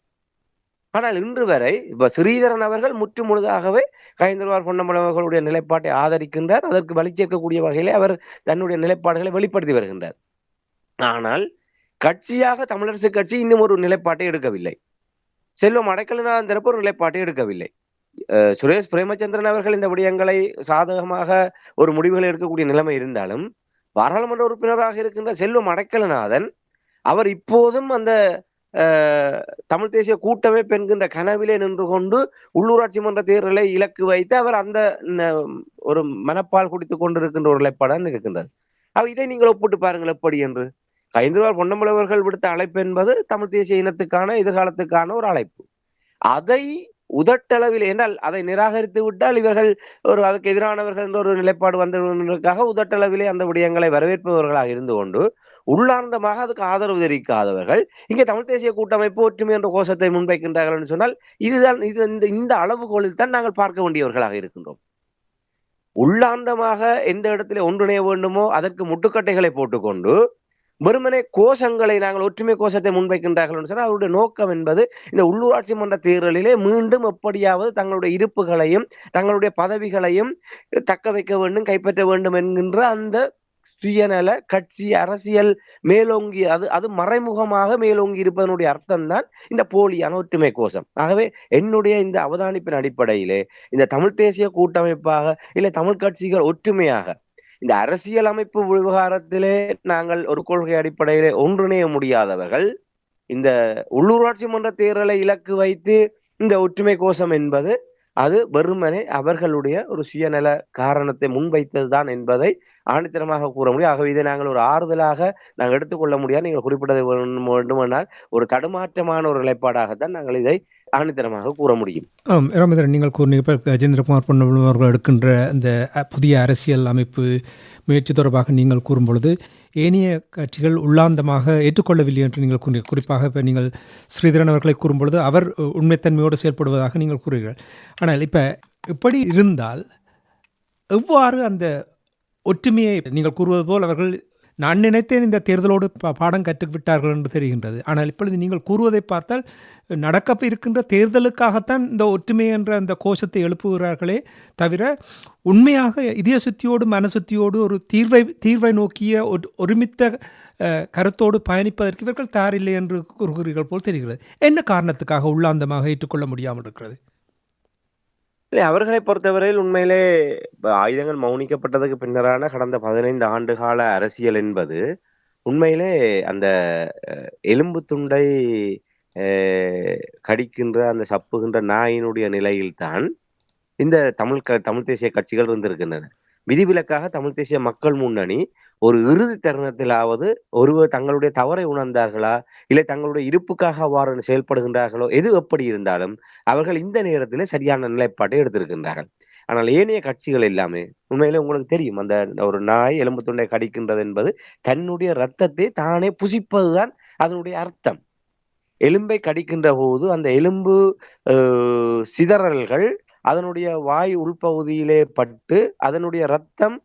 ஆனால் இன்று வரை இப்ப ஸ்ரீதரன் அவர்கள் முற்று முழுதாகவே கஜேந்திரகுமார் பொன்னம்பலம் அவர்களுடைய நிலைப்பாட்டை ஆதரிக்கின்றார். அதற்கு வழி சேர்க்கக்கூடிய வகையிலே அவர் தன்னுடைய நிலைப்பாடுகளை வெளிப்படுத்தி வருகின்றார். ஆனால் கட்சியாக தமிழரசு கட்சி இன்னும் ஒரு நிலைப்பாட்டை எடுக்கவில்லை. செல்வம் அடைக்கலநாதன் தரப்பு ஒரு நிலைப்பாட்டை எடுக்கவில்லை. சுரேஷ் பிரேமச்சந்திரன் அவர்கள் இந்த விடயங்களை சாதகமாக ஒரு முடிவுகளை எடுக்கக்கூடிய நிலைமை இருந்தாலும் பாராளுமன்ற உறுப்பினராக இருக்கின்ற செல்வம் அடைக்கலநாதன் அவர் இப்போதும் அந்த தமிழ் தேசிய கூட்டமைப்பு என்கின்ற கனவிலே நின்று கொண்டு உள்ளூராட்சி மன்ற தேர்தலை இலக்கு வைத்து அவர் அந்த ஒரு மனப்பால் குடித்துக் கொண்டிருக்கின்ற ஒரு நிலைப்பாடான் இருக்கின்றது. இதை நீங்கள் ஒப்பிட்டு பாருங்கள் எப்படி என்று. கயந்திரவார் பொன்னம்பல அவர்கள் விடுத்த அழைப்பு என்பது தமிழ் தேசிய இனத்துக்கான எதிர்காலத்துக்கான ஒரு அழைப்பு. அதை உதட்டளவில் என்றால் அதை நிராகரித்து விட்டால் இவர்கள் அதுக்கு எதிரானவர்கள் என்ற ஒரு நிலைப்பாடு வந்ததற்காக உதட்டளவிலே அந்த விடயங்களை வரவேற்பவர்களாக இருந்து கொண்டு உள்ளார்ந்தமாக அதுக்கு ஆதரவு தெரிவிக்காதவர்கள் இங்கே தமிழ் தேசிய கூட்டமைப்பு ஒற்றுமை என்ற கோஷத்தை முன்வைக்கின்றார்கள் என்று சொன்னால் இதுதான் இந்த அளவுகோலில் தான் நாங்கள் பார்க்க வேண்டியவர்களாக இருக்கின்றோம். உள்ளார்ந்தமாக எந்த இடத்துல ஒன்றிணைய வேண்டுமோ அதற்கு முட்டுக்கட்டைகளை போட்டுக்கொண்டு வெறுமனே கோஷங்களை நாங்கள் ஒற்றுமை கோஷத்தை முன்வைக்கின்றார்கள் என்று சொன்னால் அவருடைய நோக்கம் என்பது இந்த உள்ளூராட்சி மன்ற தேர்தலிலே மீண்டும் எப்படியாவது தங்களுடைய இருப்புகளையும் தங்களுடைய பதவிகளையும் தக்க வைக்க வேண்டும், கைப்பற்ற வேண்டும் என்கின்ற அந்த சுயநல கட்சி அரசியல் மேலோங்கி அது மறைமுகமாக மேலோங்கி இருப்பதனுடைய அர்த்தம் தான் இந்த போலியான ஒற்றுமை கோஷம். ஆகவே என்னுடைய இந்த அவதானிப்பின் அடிப்படையிலே இந்த தமிழ் தேசிய கூட்டமைப்பாக இல்லை தமிழ் கட்சிகள் ஒற்றுமையாக இந்த அரசியல் அமைப்பு விவகாரத்திலே நாங்கள் ஒரு கொள்கை அடிப்படையிலே ஒன்றிணைய முடியாதவர்கள் இந்த உள்ளூராட்சி மன்ற தேர்தலை இலக்கு வைத்து இந்த ஒற்றுமை கோஷம் என்பது அது வெறுமனே அவர்களுடைய ஒரு சுயநல காரணத்தை முன்வைத்ததுதான் என்பதை ஆணித்தரமாக கூற முடியும். ஆகவே இதை நாங்கள் ஒரு ஆறுதலாக நாங்கள் எடுத்துக்கொள்ள முடியாது. நீங்கள் குறிப்பிட்டது வேண்டுமானால் ஒரு தடுமாற்றமான ஒரு நிலைப்பாடாகத்தான் நாங்கள் இதை ஆணித்தரமாக கூற முடியும். ராமேந்திரன், நீங்கள் கூறினீங்க இப்போ கஜேந்திரகுமார் பொன்னம்பலம் அவர்கள் எடுக்கின்ற இந்த புதிய அரசியல் அமைப்பு முயற்சி தொடர்பாக நீங்கள் கூறும்பொழுது ஏனைய கட்சிகள் உள்ளாந்தமாக ஏற்றுக்கொள்ளவில்லை என்று நீங்கள் கூறினீர்கள். குறிப்பாக இப்போ நீங்கள் ஸ்ரீதரன் அவர்களை கூறும்பொழுது அவர் உண்மைத்தன்மையோடு செயல்படுவதாக நீங்கள் கூறுகிறீர்கள். ஆனால் இப்போ இப்படி இருந்தால் எவ்வாறு அந்த ஒற்றுமையை நீங்கள் கூறுவது போல் அவர்கள் நான் நினைத்தேன் இந்த தேர்தலோடு பாடம் கற்றுவிட்டார்கள் என்று தெரிகின்றது. ஆனால் இப்பொழுது நீங்கள் கூறுவதை பார்த்தால் நடக்க இருக்கின்ற தேர்தலுக்காகத்தான் இந்த ஒற்றுமை என்ற அந்த கோஷத்தை எழுப்புகிறார்களே தவிர உண்மையாக இதய சுத்தியோடு மனசுத்தியோடு ஒரு தீர்வை நோக்கிய ஒருமித்த கருத்தோடு பயணிப்பதற்கு இவர்கள் தயாரில்லை என்று கூறுகிறீர்கள் போல் தெரிகிறது. என்ன காரணத்துக்காக உள்ளாந்தமாக ஏற்றுக்கொள்ள முடியாமல் இருக்கிறது? அவர்களை பொறுத்தவரையில் உண்மையிலே ஆயுதங்கள் மௌனிக்கப்பட்டதுக்கு பின்னரான கடந்த 15 ஆண்டு கால அரசியல் என்பது உண்மையிலே அந்த எலும்பு துண்டை கடிக்கின்ற அந்த சப்புகின்ற நாயினுடைய நிலையில்தான் இந்த தமிழ் தேசிய கட்சிகள் இருந்திருக்கின்றன. விதிவிலக்காக தமிழ் தேசிய மக்கள் முன்னணி ஒரு இறுதி தருணத்திலாவது ஒருவர் தங்களுடைய தவறை உணர்ந்தார்களா இல்லை தங்களுடைய இருப்புக்காக அவ்வாறு செயல்படுகின்றார்களோ எது எப்படி இருந்தாலும் அவர்கள் இந்த நேரத்தில் சரியான நிலைப்பாட்டை எடுத்திருக்கின்றார்கள். ஆனால் ஏனைய கட்சிகள் எல்லாமே உண்மையிலே உங்களுக்கு தெரியும், அந்த ஒரு நாய் எலும்பு துண்டை கடிக்கின்றது என்பது தன்னுடைய இரத்தத்தை தானே புசிப்பதுதான் அதனுடைய அர்த்தம். எலும்பை கடிக்கின்ற போது அந்த எலும்பு சிதறல்கள் அதனுடைய வாய் உள்பகுதியிலே பட்டு அதனுடைய இரத்தம்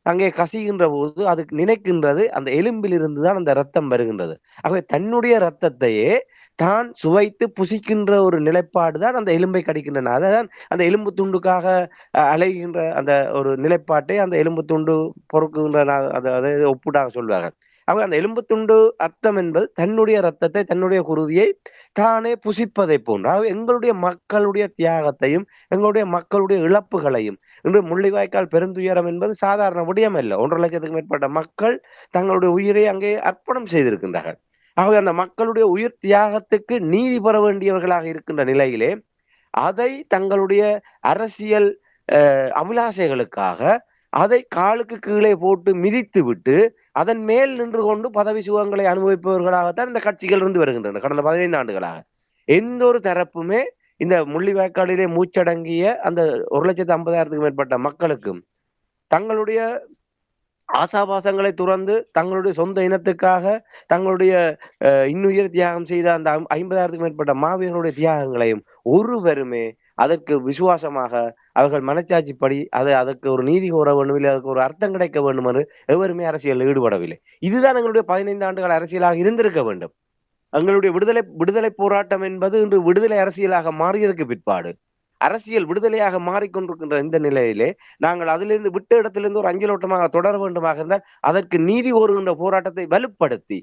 அங்கே கசிகின்ற போது அதுக்கு நினைக்கின்றது அந்த எலும்பில் இருந்துதான் அந்த இரத்தம் வருகின்றது. ஆகவே தன்னுடைய இரத்தத்தையே தான் சுவைத்து புசிக்கின்ற ஒரு நிலைப்பாடு தான் அந்த எலும்பை கடிக்கின்றன. அதான் அந்த எலும்பு துண்டுக்காக அலைகின்ற அந்த ஒரு நிலைப்பாட்டை அந்த எலும்பு துண்டு பொறுக்குகின்ற அதை ஒப்புடாக சொல்வார்கள். ஆகவே அந்த எலும்பு துண்டு அர்த்தம் என்பது தன்னுடைய இரத்தத்தை தன்னுடைய குருதியை தானே புசிப்பதை போன்று. ஆகவே எங்களுடைய மக்களுடைய தியாகத்தையும் எங்களுடைய மக்களுடைய இழப்புகளையும் இன்று முள்ளிவாய்க்கால் பெருந்துயரம் என்பது சாதாரண விடயம் அல்ல. 1.5 லட்சத்துக்கு மேற்பட்ட மக்கள் தங்களுடைய உயிரை அங்கே அர்ப்பணம் செய்திருக்கின்றார்கள். ஆகவே அந்த மக்களுடைய உயிர் தியாகத்துக்கு நீதி பெற வேண்டியவர்களாக இருக்கின்ற நிலையிலே அதை தங்களுடைய அரசியல் அபிலாஷைகளுக்காக அதை காலுக்கு கீழே போட்டு மிதித்து விட்டு அதன் மேல் நின்று கொண்டு பதவி சுகங்களை அனுபவிப்பவர்களாகத்தான் இந்த கட்சிகள் இருந்து வருகின்றன. கடந்த 15 ஆண்டுகளாக எந்த ஒரு தரப்புமே இந்த முள்ளிவாய்க்காலிலே மூச்சடங்கிய அந்த 1,50,000க்கு மேற்பட்ட மக்களுக்கும் தங்களுடைய ஆசாபாசங்களை துறந்து தங்களுடைய சொந்த இனத்துக்காக தங்களுடைய இன்னுயிர் தியாகம் செய்த அந்த 50,000க்கு மேற்பட்ட மாவீரர்களுடைய தியாகங்களையும் ஒருவருமே அதற்கு விசுவாசமாக அவர்கள் மனச்சாட்சிப்படி அதற்கு ஒரு நீதி கோர வேண்டும், இல்லை அதுக்கு ஒரு அர்த்தம் கிடைக்க வேண்டும் என்று எவருமே அரசியலில் ஈடுபடவில்லை. இதுதான் எங்களுடைய 15 ஆண்டுகள் அரசியலாக இருந்திருக்க வேண்டும். எங்களுடைய விடுதலை போராட்டம் என்பது இன்று விடுதலை அரசியலாக மாறியதற்கு பிற்பாடு அரசியல் விடுதலையாக மாறிக்கொண்டிருக்கின்ற இந்த நிலையிலே நாங்கள் அதிலிருந்து விட்ட இடத்திலிருந்து ஒரு அஞ்சலோட்டமாக தொடர வேண்டுமாக இருந்தால் அதற்கு நீதி கோருகின்ற போராட்டத்தை வலுப்படுத்தி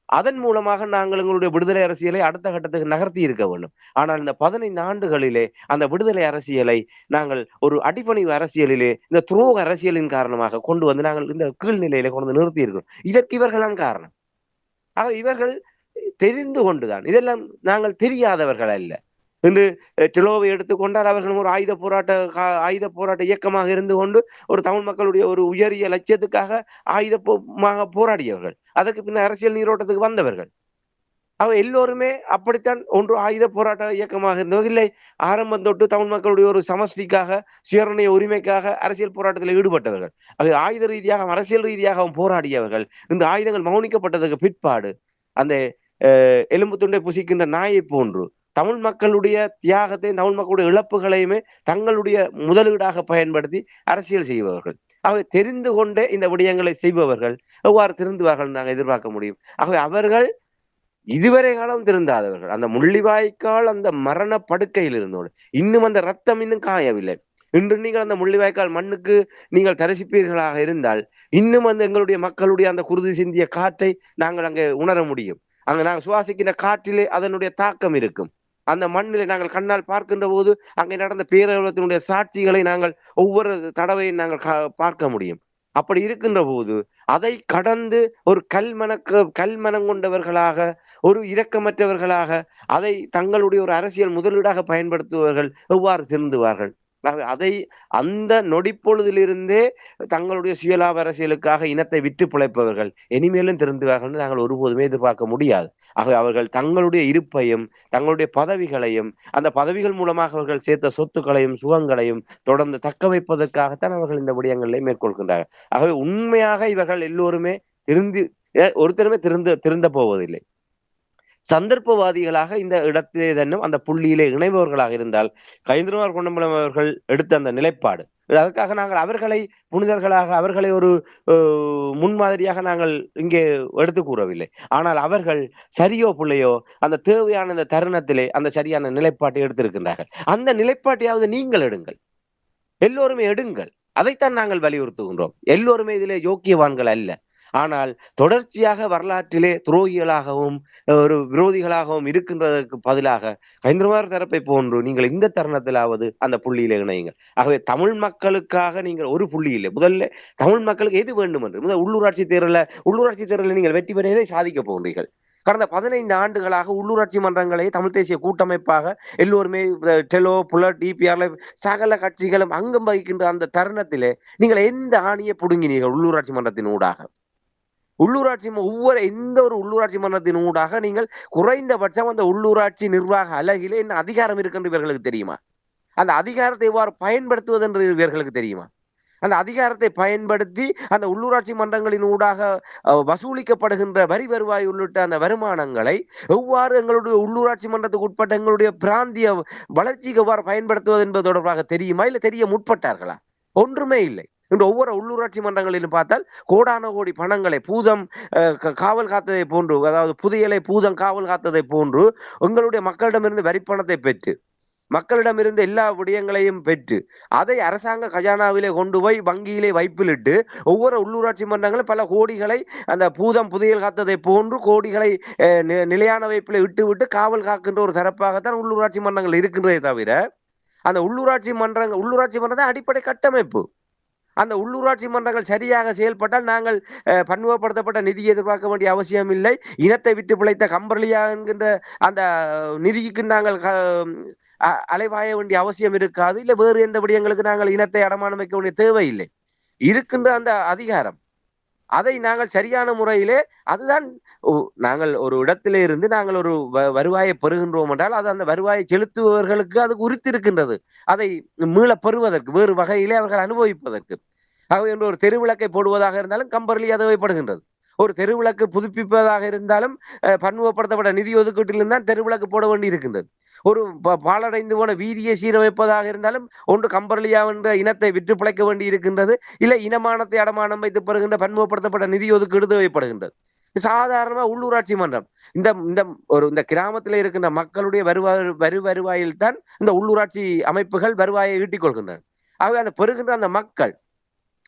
அதன் மூலமாக நாங்கள் எங்களுடைய விடுதலை அரசியலை அடுத்த கட்டத்துக்கு நகர்த்தி இருக்க வேண்டும். ஆனால் இந்த 15 ஆண்டுகளிலே அந்த விடுதலை அரசியலை நாங்கள் ஒரு அடிப்பணிவு அரசியலிலே இந்த துரோக அரசியலின் காரணமாக கொண்டு வந்து நாங்கள் இந்த கீழ்நிலையிலே கொண்டு வந்து நிறுத்தி இருக்கிறோம். இதற்கு இவர்களான் காரணம். ஆக இவர்கள் தெரிந்து கொண்டுதான், இதெல்லாம் நாங்கள் தெரியாதவர்கள் அல்ல. இன்று டிலோவை எடுத்துக்கொண்டால் அவர்கள் ஒரு ஆயுத போராட்ட இயக்கமாக இருந்து கொண்டு ஒரு தமிழ் மக்களுடைய ஒரு உயரிய லட்சியத்துக்காக ஆயுதமாக போராடியவர்கள், அதற்கு பின்னர் அரசியல் நீரோட்டத்துக்கு வந்தவர்கள். எல்லோருமே அப்படித்தான் ஒன்று ஆயுத போராட்ட இயக்கமாக இருந்தவர்கள், இல்லை ஆரம்பம் தொட்டு தமிழ் மக்களுடைய ஒரு சமஷ்டிக்காக சுயநிர்ணய உரிமைக்காக அரசியல் போராட்டத்தில் ஈடுபட்டவர்கள். ஆயுத ரீதியாக அரசியல் ரீதியாகவும் போராடியவர்கள். இந்த ஆயுதங்கள் மௌனிக்கப்பட்டதுக்கு பிற்பாடு அந்த எலும்பு துண்டை புசிக்கின்ற நாயை போன்று தமிழ் மக்களுடைய தியாகத்தை, தமிழ் மக்களுடைய இழப்புகளையுமே தங்களுடைய முதலீடாக பயன்படுத்தி அரசியல் செய்பவர்கள். தெரிந்து கொண்டே இந்த விடயங்களை செய்பவர்கள் எவ்வாறு திருந்துவார்கள் நாங்கள் எதிர்பார்க்க முடியும்? அவர்கள் இதுவரை காலம் திருந்தாதவர்கள். அந்த முள்ளிவாய்க்கால் அந்த மரண படுக்கையில் இருந்தோடு இன்னும் அந்த ரத்தம் இன்னும் காயவில்லை. இன்று நீங்கள் அந்த முள்ளிவாய்க்கால் மண்ணுக்கு நீங்கள் தரிசிப்பீர்களாக இருந்தால் இன்னும் அந்த எங்களுடைய மக்களுடைய அந்த குருதி சிந்திய காற்றை நாங்கள் அங்கே உணர முடியும். அங்க நாங்கள் சுவாசிக்கின்ற காற்றிலே அதனுடைய தாக்கம் இருக்கும். அந்த மண்ணிலே நாங்கள் கண்ணால் பார்க்கின்ற போது அங்கே நடந்த பேரவலத்தினுடைய சாட்சிகளை நாங்கள் ஒவ்வொரு தடவையும் நாங்கள் பார்க்க முடியும். அப்படி இருக்கின்ற போது அதை கடந்து ஒரு கல்மனம் கொண்டவர்களாக, ஒரு இரக்கமற்றவர்களாக, அதை தங்களுடைய ஒரு அரசியல் முதலீடாக பயன்படுத்துபவர்கள் எவ்வாறு திருந்துவார்கள்? அதை அந்த நொடிப்பொழுதிலிருந்தே தங்களுடைய சுயலாப அரசியலுக்காக இனத்தை விற்று பிழைப்பவர்கள் இனிமேலும் திருந்துவார்கள் நாங்கள் ஒருபோதுமே எதிர்பார்க்க முடியாது. அவர்கள் தங்களுடைய இருப்பையும் தங்களுடைய பதவிகளையும் அந்த பதவிகள் மூலமாக அவர்கள் சேர்த்த சொத்துக்களையும் சுகங்களையும் தொடர்ந்து தக்க வைப்பதற்காகத்தான் அவர்கள் இந்த விடயங்களை மேற்கொள்கின்றார்கள். ஆகவே உண்மையாக இவர்கள் எல்லோருமே ஒருத்தருமே திருந்த போவதில்லை. சந்தர்ப்பவாதிகளாக இந்த இடத்திலே தன்னும் அந்த புள்ளியிலே இணைபவர்களாக இருந்தால் கயந்திரமார் பொன்னம்பலம் அவர்கள் எடுத்த அந்த நிலைப்பாடு, அதற்காக நாங்கள் அவர்களை புனிதர்களாக, அவர்களை ஒரு முன்மாதிரியாக நாங்கள் இங்கே எடுத்து கூறவில்லை. ஆனால் அவர்கள் சரியோ பிள்ளையோ அந்த தேவையான இந்த தருணத்திலே அந்த சரியான நிலைப்பாட்டை எடுத்திருக்கின்றார்கள். அந்த நிலைப்பாட்டையாவது நீங்கள் எடுங்கள், எல்லோருமே எடுங்கள். அதைத்தான் நாங்கள் வலியுறுத்துகின்றோம். எல்லோருமே இதிலே யோக்கியவான்கள் அல்ல. ஆனால் தொடர்ச்சியாக வரலாற்றிலே துரோகிகளாகவும் ஒரு விரோதிகளாகவும் இருக்கின்றதற்கு பதிலாக கயந்திரமார் தரப்பை போன்று நீங்கள் இந்த தருணத்திலாவது அந்த புள்ளியில இணையுங்கள். ஆகவே தமிழ் மக்களுக்காக நீங்கள் ஒரு புள்ளியிலே முதல்ல தமிழ் மக்களுக்கு எது வேண்டும் என்று முதல் உள்ளூராட்சி தேர்தலில் நீங்கள் வெற்றி பெறுவதை சாதிக்க போகிறீர்கள். கடந்த 15 ஆண்டுகளாக உள்ளூராட்சி மன்றங்களை தமிழ் தேசிய கூட்டமைப்பாக எல்லோருமே டெலோ புலட் டிபிஆர்ல சகல கட்சிகளும் அங்கம் வகிக்கின்ற அந்த தருணத்திலே நீங்கள் எந்த ஆணியை புடுங்கினீர்கள்? உள்ளூராட்சி மன்றத்தின் ஊடாக எந்த ஒரு உள்ளூராட்சி மன்றத்தின் ஊடாக நீங்கள் குறைந்தபட்சம் அந்த உள்ளூராட்சி நிர்வாக அலகிலே என்ன அதிகாரம் இருக்கு இவர்களுக்கு தெரியுமா? அந்த அதிகாரத்தை எவ்வாறு பயன்படுத்துவது என்று இவர்களுக்கு தெரியுமா? அந்த அதிகாரத்தை பயன்படுத்தி அந்த உள்ளூராட்சி மன்றங்களின் ஊடாக வசூலிக்கப்படுகின்ற வரி வருவாய் உள்ளிட்ட அந்த வருமானங்களை எவ்வாறு எங்களுடைய உள்ளூராட்சி மன்றத்துக்கு உட்பட்ட எங்களுடைய பிராந்திய வளர்ச்சிக்கு எவ்வாறு பயன்படுத்துவது என்பது தொடர்பாக தெரியுமா? இல்லை தெரிய முற்பட்டார்களா? ஒன்றுமே இல்லை. இன்று ஒவ்வொரு உள்ளூராட்சி மன்றங்களிலும் பார்த்தால் கோடான கோடி பணங்களை பூதம் காவல் காத்ததை போன்று, அதாவது புதையலை பூதம் காவல் காத்ததை போன்று உங்களுடைய மக்களிடமிருந்து வரிப்பணத்தை பெற்று, மக்களிடமிருந்து எல்லா விடயங்களையும் பெற்று அதை அரசாங்க கஜானாவிலே கொண்டு போய் வங்கியிலே வைப்பிலிட்டு ஒவ்வொரு உள்ளூராட்சி மன்றங்களும் பல கோடிகளை அந்த பூதம் புதையல் காத்ததை போன்று கோடிகளை நிலையான வைப்பில் விட்டு காவல் காக்கின்ற ஒரு தரப்பாகத்தான் உள்ளூராட்சி மன்றங்கள் இருக்கின்றதே தவிர அந்த உள்ளூராட்சி மன்றத்தை அடிப்படை கட்டமைப்பு. அந்த உள்ளூராட்சி மன்றங்கள் சரியாக செயல்பட்டால் நாங்கள் பன்முகப்படுத்தப்பட்ட நிதியை எதிர்பார்க்க வேண்டிய அவசியம் இல்லை. இனத்தை விட்டு பிழைத்த கம்பர்லியா என்கின்ற அந்த நிதிக்கு நாங்கள் அலைவாய வேண்டிய அவசியம் இருக்காது. இல்லை வேறு எந்த விடயங்களுக்கு நாங்கள் இனத்தை அடமானம் வைக்க வேண்டிய தேவையில்லை. இருக்கின்ற அந்த அதிகாரம் அதை நாங்கள் சரியான முறையிலே, அதுதான் நாங்கள் ஒரு இடத்திலே இருந்து நாங்கள் ஒரு வருவாயை பெறுகின்றோம் என்றால் அது அந்த வருவாயை செலுத்துபவர்களுக்கு அது உரித்திருக்கின்றது. அதை மீள பெறுவதற்கு வேறு வகையிலே அவர்கள் அனுபவிப்பதற்கு. ஆகவே ஒரு தெருவிளக்கை போடுவதாக இருந்தாலும் கம்பர்லி தேவைப்படுகின்றது. ஒரு தெருவிளக்கு புதுப்பிப்பதாக இருந்தாலும் பன்முகப்படுத்தப்பட்ட நிதி ஒதுக்கீட்டில் தான் தெருவிளக்கு போட வேண்டி இருக்கின்றது. ஒரு பாலடைந்து போன வீதியை சீரமைப்பதாக இருந்தாலும் ஒன்று கம்பர்லியா என்ற இனத்தை விற்று பிழைக்க வேண்டி இருக்கின்றது, இல்லை இனமானத்தை அடமானம் வைத்து பெறுகின்ற பன்முகப்படுத்தப்பட்ட நிதி ஒதுக்கீடு தேவைப்படுகின்றது. சாதாரணமா உள்ளூராட்சி மன்றம் இந்த கிராமத்தில் இருக்கின்ற மக்களுடைய வருவாயில் தான் இந்த உள்ளூராட்சி அமைப்புகள் வருவாயை ஈட்டிக் கொள்கின்றன. ஆகவே அந்த பெறுகின்ற அந்த மக்கள்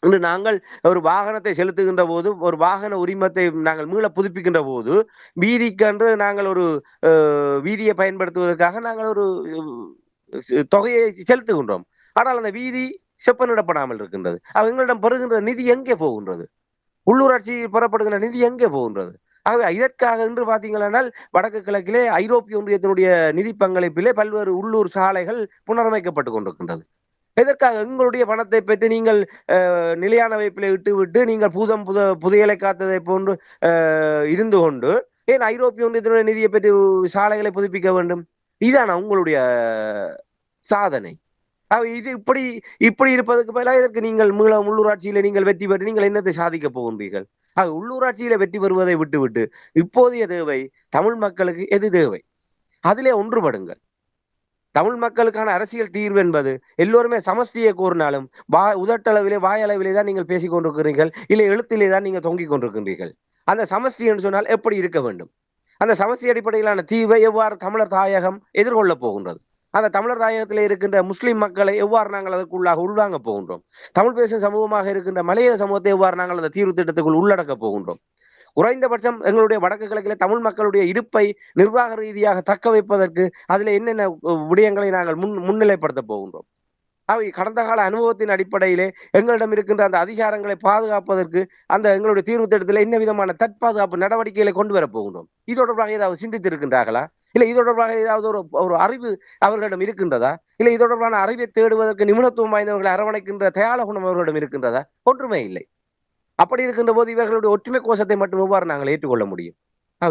இன்று நாங்கள் ஒரு வாகனத்தை செலுத்துகின்ற போது, ஒரு வாகன உரிமத்தை நாங்கள் மீள புதுப்பிக்கின்ற போது வீதிக்கென்று நாங்கள் ஒரு வீதியை பயன்படுத்துவதற்காக நாங்கள் ஒரு தொகையை செலுத்துகின்றோம். ஆனால் அந்த வீதி செப்பனிடப்படாமல் இருக்கின்றது. எங்களிடம் பெறுகின்ற நிதி எங்கே போகின்றது? உள்ளூராட்சி பெறப்படுகின்ற நிதி எங்கே போகின்றது? ஆகவே இதற்காக என்று பார்த்தீங்களானால் வடக்கு கிழக்கிலே ஐரோப்பிய ஒன்றியத்தினுடைய நிதி பங்களிப்பிலே பல்வேறு உள்ளூர் சாலைகள் புனரமைக்கப்பட்டு கொண்டிருக்கின்றது. எதற்காக? எங்களுடைய பணத்தை பெற்று நீங்கள் நிலையான வைப்பிலே விட்டு நீங்கள் புதையலை காத்ததை போன்று இருந்து கொண்டு ஏன் ஐரோப்பிய ஒன்றியத்தினுடைய நிதியை பெற்று சாலைகளை புதுப்பிக்க வேண்டும்? இதான உங்களுடைய சாதனை? இது இப்படி இருப்பதற்கு பதிலாக இதற்கு நீங்கள் உள்ளூராட்சியில நீங்கள் வெற்றி பெற்று நீங்கள் என்னத்தை சாதிக்க போகின்றீர்கள்? உள்ளூராட்சியில வெற்றி பெறுவதை விட்டுவிட்டு இப்போதைய தேவை தமிழ் மக்களுக்கு எது தேவை? அதிலே ஒன்றுபடுங்கள். தமிழ் மக்களுக்கான அரசியல் தீர்வு என்பது எல்லோருமே சமஷ்டியை கோரினாலும் உதட்டளவிலே வாயளவிலே தான் நீங்கள் பேசிக் கொண்டிருக்கிறீர்கள், இல்லை எழுத்திலே தான் நீங்கள் தொங்கிக் கொண்டிருக்கின்றீர்கள். அந்த சமஷ்டி என்று சொன்னால் எப்படி இருக்க வேண்டும்? அந்த சமஷ்டி அடிப்படையிலான தீர்வை எவ்வாறு தமிழர் தாயகம் எதிர்கொள்ளப் போகின்றது? அந்த தமிழர் தாயகத்திலே இருக்கின்ற முஸ்லிம் மக்களை எவ்வாறு நாங்கள் அதற்குள்ளாக உள்வாங்க போகின்றோம்? தமிழ் பேசும் சமூகமாக இருக்கின்ற மலையக சமூகத்தை எவ்வாறு நாங்கள் அந்த தீர்வு திட்டத்துக்குள் உள்ளடக்க போகின்றோம்? குறைந்தபட்சம் எங்களுடைய வடக்கு கிழக்கிலே தமிழ் மக்களுடைய இருப்பை நிர்வாக ரீதியாக தக்க வைப்பதற்கு அதில் என்னென்ன விடயங்களை நாங்கள் முன்னிலைப்படுத்த போகின்றோம்? அவை கடந்த கால அனுபவத்தின் அடிப்படையிலே எங்களிடம் இருக்கின்ற அந்த அதிகாரங்களை பாதுகாப்பதற்கு அந்த எங்களுடைய தீர்வு திட்டத்தில் என்ன விதமான தற்பாதுகாப்பு நடவடிக்கைகளை கொண்டு வரப் போகின்றோம்? இது தொடர்பாக ஏதாவது சிந்தித்து இருக்கின்றார்களா? இல்லை இது தொடர்பாக ஏதாவது ஒரு அறிவு அவர்களிடம் இருக்கின்றதா? இல்லை இது தொடர்பான அறிவை தேடுவதற்கு நிபுணத்துவம் வாய்ந்தவர்களை அரவணைக்கின்ற தயாள குணம் அவர்களிடம் இருக்கின்றதா? ஒன்றுமே இல்லை. அப்படி இருக்கின்ற போது இவர்களுடைய ஒற்றுமை கோஷத்தை மட்டும் எவ்வாறு நாங்கள் ஏற்றுக்கொள்ள முடியும்?